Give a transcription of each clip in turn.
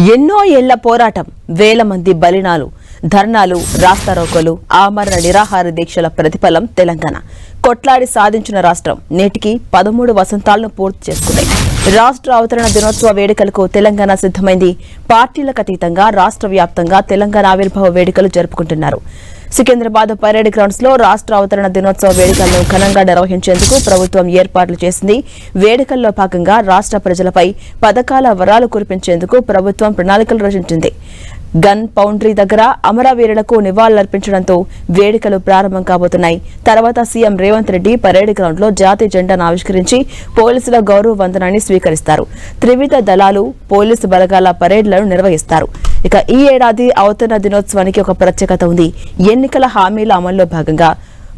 ఎన్నో ఏళ్ల పోరాటం, వేల మంది బలినాలు, ధర్నాలు, రాస్తారోకోలు, ఆమరణ నిరాహార దీక్షల ప్రతిఫలం తెలంగాణ. కొట్లాడి సాధించిన రాష్ట్రం నేటికి 13 వసంతాలను పూర్తి చేసుకుంది. రాష్ట్ర అవతరణ దినోత్సవ వేడుకలకు తెలంగాణ సిద్ధమైంది. పార్టీలకు అతీతంగా రాష్ట్ర వ్యాప్తంగా తెలంగాణ ఆవిర్భావ వేడుకలు జరుపుకుంటున్నారు. సికింద్రాబాద్ పరేడ్ గ్రౌండ్స్ లో రాష్ట్ర అవతరణ దినోత్సవ వేడుకలను ఘనంగా నిర్వహించేందుకు ప్రభుత్వం ఏర్పాట్లు చేసింది. వేడుకల్లో భాగంగా రాష్ట్ర ప్రజలపై పథకాల వరాలు కురిపించేందుకు ప్రభుత్వం ప్రణాళికలు రచించింది. గన్ పౌండరీ దగ్గర అమరవీరులకు నివాళులర్పించడంతో వేడుకలు ప్రారంభం కాబోతున్నాయి. తర్వాత CM Revanth Reddy parade ground లో జాతీయ జెండాను ఆవిష్కరించి పోలీసుల గౌరవ వందనాన్ని స్వీకరిస్తారు. త్రివిధ దళాలు, పోలీసు బలగాల పరేడ్లను నిర్వహిస్తారు. ఇక ఈ ఏడాది అవతరణ దినోత్సవానికి ఒక ప్రత్యేకత ఉంది. ఎన్నికల హామీల అమల్లో భాగంగా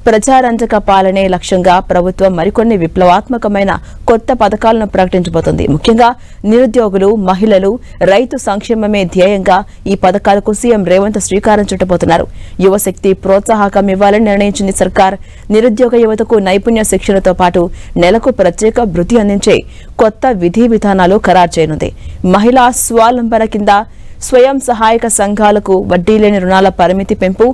ప్రజారంజక పాలనే లక్ష్యంగా ప్రభుత్వం మరికొన్ని విప్లవాత్మకమైన కొత్త పథకాలను ప్రకటించబోతోంది. ముఖ్యంగా నిరుద్యోగులు, మహిళలు, రైతు సంక్షేమమే ధ్యేయంగా ఈ పథకాలకు సీఎం రేవంత్ శ్రీకారం చుట్టబోతున్నారు. యువశక్తి ప్రోత్సాహకం ఇవ్వాలని నిర్ణయించింది సర్కార్. నిరుద్యోగ యువతకు నైపుణ్య శిక్షణతో పాటు నెలకు ప్రత్యేక భృతి అందించే కొత్త విధి విధానాలు ఖరారు చేయనుంది. మహిళా స్వావలంబన కింద స్వయం సహాయక సంఘాలకు వడ్డీ లేని రుణాల పరిమితి పెంపు,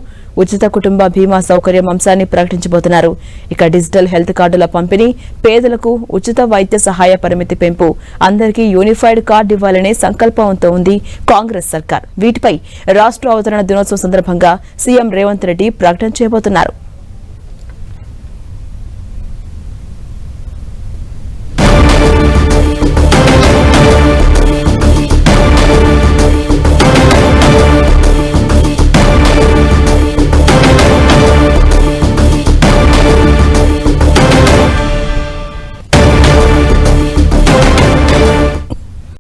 ఉచిత కుటుంబ బీమా సౌకర్యం అంశాన్ని ప్రకటించబోతున్నారు. ఇక డిజిటల్ హెల్త్ కార్డుల పంపిణీ, పేదలకు ఉచిత వైద్య సహాయ పరిమితి పెంపు, అందరికీ యూనిఫైడ్ కార్డు ఇవ్వాలనే సంకల్పంతో ఉంది కాంగ్రెస్ సర్కార్. వీటిపై రాష్ట్ర అవతరణ దినోత్సవం సందర్భంగా సీఎం రేవంత్ రెడ్డి ప్రకటన చేయబోతున్నారు.